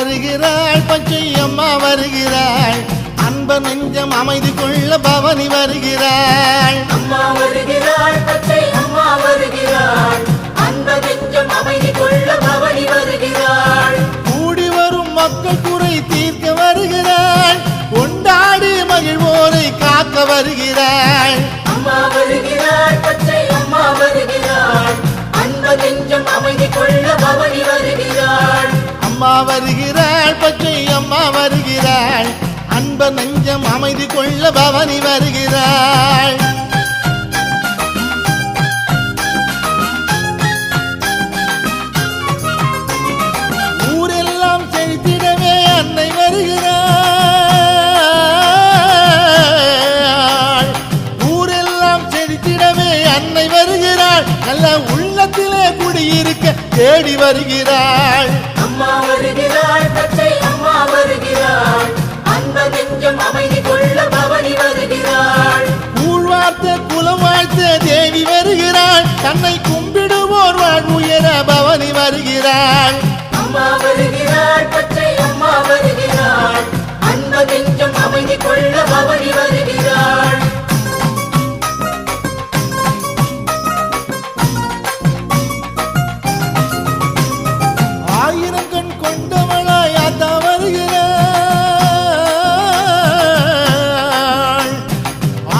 வருகிறாள், பச்சை அம்மா வருகிறாள், அன்ப நெஞ்சம் அமைதி கொள்ள பவனி வருகிறாள். அம்மா வருகிறாள், பச்சை அம்மா வருகிறாள், அன்ப நெஞ்சம் அமைதி கொள்ள பவனி வருகிறாள். கூடி வரும் மக்கள் குறை தீர்க்க வருகிறாள், கொண்டாடி மகிழ்வோரை காக்க வருகிறாள். அம்மா வருகிறாள், பச்சை அம்மா வருகிறாள், அன்ப நெஞ்சம் அமைதி கொள்ள பவனி வருகிறாள். அம்மா வருகிறாள், பச்சை அம்மா வருகிறாள், அன்ப நெஞ்சம் அமைதி கொள்ள பவனி வருகிறாள். ஊரெல்லாம் செழித்திடவே அன்னை வருகிறாள், ஊரெல்லாம் செழித்திடவே அன்னை வருகிறாள், நல்ல உள்ளத்திலே குடியிருக்க தேடி வருகிறாள். அம்மா வருகிறாள், பச்சை அம்மா வருகிறாள், அன்ப நெஞ்சம் அமைதி கொள்ள பவனி வருகிறாள். ஊழ் வார்த்த குலம் வாழ்த்த தேவி வருகிறாள், தன்னை கும்பிடுவோர் வாழ்வுயர பவனி வருகிறாள். அம்மா வருகிறாள், பச்சை அம்மா வருகிறாள், அன்ப நெஞ்சம் அமைதி கொள்ள பவனி வருகிறாள். ஆயிரம் கண் கொண்டவளாய் ஆத்தா வருகிறாள்,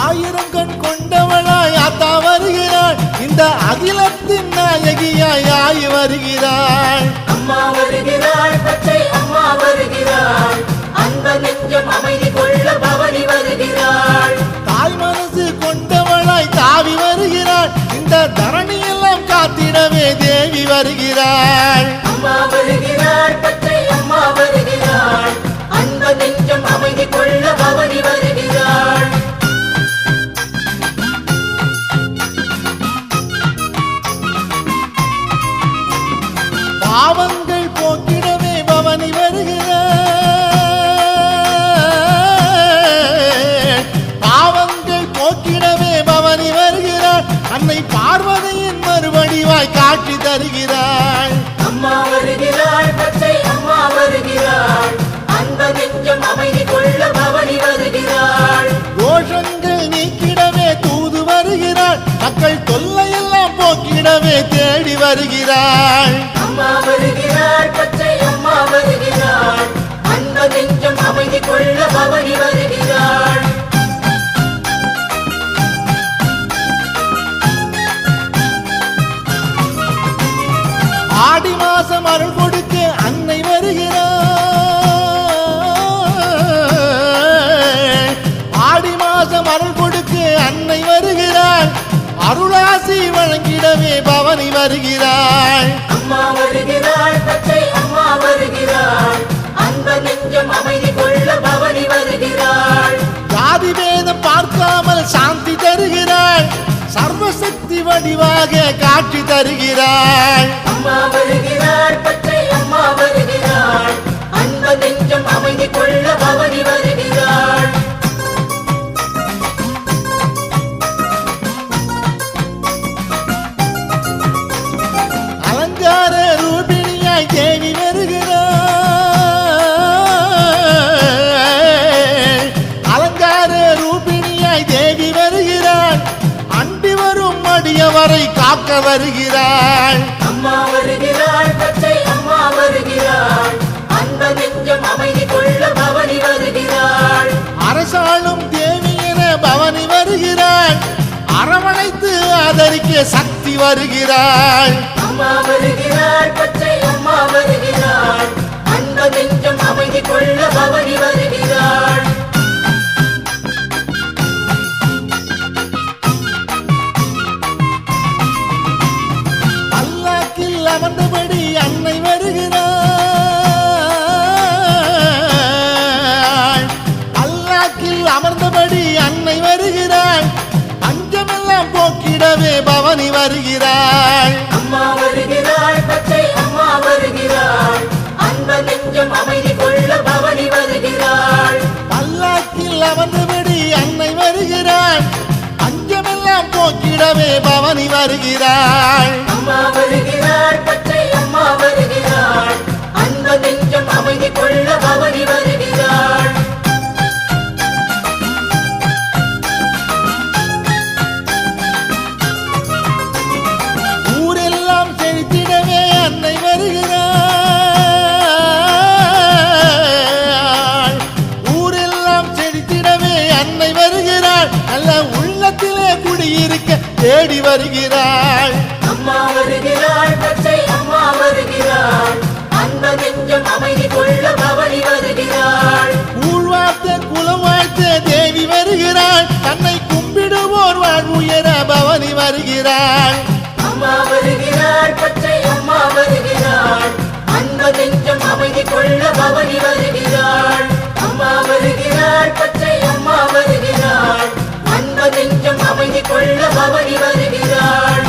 ஆயிரம் கண் கொண்டவளாய் ஆத்தா வருகிறாள், இந்த அகிலத்தின் நாயகியாய் ஆய் வருகிறாள். அம்மா வருகிறாள், பச்சை அம்மா வருகிறாள், அன்ப நெஞ்சம் அமைதி கொள்ள பவனி வருகிறாள். தாய் மனசு கொண்டவளாய் தாவி வருகிறாள், இந்த தரணியெல்லாம் காத்திடவே தேவி வருகிறாள். அம்மா வருகிறாள், பச்சை அம்மா வருகிறாள், அன்ப நெஞ்சம் அமைதி கொள்ள பவனி வருகிறாள். பாவங்கள் போக்கிடவே பவனி வருகிறாள், பாவங்கள் போக்கிடவே பவனி வருகிறாள், அன்னை பார்வதியின் மறுவடிவாய் காட்சி தருகிறாள். அம்மா வருகிறாள், பச்சை அம்மா வருகிறாள், அன்ப நெஞ்சம் அமைதி கொள்ள பவனி வருகிறாள். தோஷங்கள் நீக்கிடவே தூது வருகிறாள், மக்கள் தொல்லையெல்லாம் போக்கிடவே தேடி வருகிறாள். அம்மா வருகிறாள், பச்சை அம்மா வருகிறாள், அன்ப நெஞ்சம் அமைதி கொள்ள பவனி வருகிறாள். ஆடி மாசம் அருள் கொடுக்க அன்னை வருகிறாள், ஆடி மாசம் அருள் கொடுக்க அன்னை வருகிறாள், அருளாசி வழங்கிடவே பவனி வருகிறாள். அம்மா வருகிறாள், பச்சை அம்மா வருகிறாள், அன்ப நெஞ்சம் அமைதி கொள்ள பவனி வருகிறாள். ஜாதி வேதம் பார்க்காமல் சாந்தி தருகிறாள், சர்வசக்தி வடிவாக காட்சி தருகிறாள். அம்மா வருகிறாள், பச்சை அம்மா வருகிறாள், அன்ப நெஞ்சம் அமைதி கொள்ள பவனி வருகிறாள். அலங்கார ரூபிணியாய் தேவி வருகிறாள், அலங்கார ரூபிணியாய் தேவி வருகிறாள், அண்டி வரும் அடியவரை காக்க வருகிறாள். அம்மா வருகிறாள், பச்சை அம்மா வருகிறாள், அன்ப நெஞ்சம் அமைதி கொள்ள பவனி வருகிறாள். அரசாளும் தேவி என பவனி வருகிறாள், அரவணைத்து ஆதரிக்க சக்தி வருகிறாள். அம்மா வருகிறாள், பச்சை அம்மா வருகிறாள், அன்ப நெஞ்சம் அமைதி கொள்ள பவனி வருகிறாள். பல்லாக்கில் அமர்ந்தபடி அன்னை வருகிறாள், பல்லாக்கில் அமர்ந்தபடி அன்னை வருகிறாள், பஞ்சமெல்லாம் போக்கிடவே பவனி வருகிறாள். அம்மா வருகிறாள், பச்சை அம்மா வருகிறாள், அன்ப நெஞ்சம் அமைதி கொள்ள பவனி வருகிறாள். பல்லாக்கில் அமர்ந்தபடி அன்னை வருகிறாள், பஞ்சமெல்லாம் போக்கிடவே பவனி வருகிறாள். அம்மா வருகிறாள், பச்சை அம்மா வருகிறாள், அன்ப நெஞ்சம் அமைதி தேடி வருகிறாள். அம்மா வருகிறாள், பச்சை அம்மா வருகிறாள். அந்த நெஞ்சம் அமைதி கொள்ள பவனி வருகிறாள். ஊழ்வார்த்த குலம் வாழ்த்த தேவி வருகிறாள். தன்னை கும்பிடுவோர் வாழ்வுயர பவனி வருகிறாள். அம்மா வருகிறாள், பச்சை அம்மா வருகிறாள். அந்த நெஞ்சம் அமைதி கொள்ள பவனி வருகிறாள். அம்மா வருகிறாள், பச்சை அம்மா வருகிறாள். அந்த நெஞ்சம் அமைதி கொள்ள பவனி வருகிறாள்.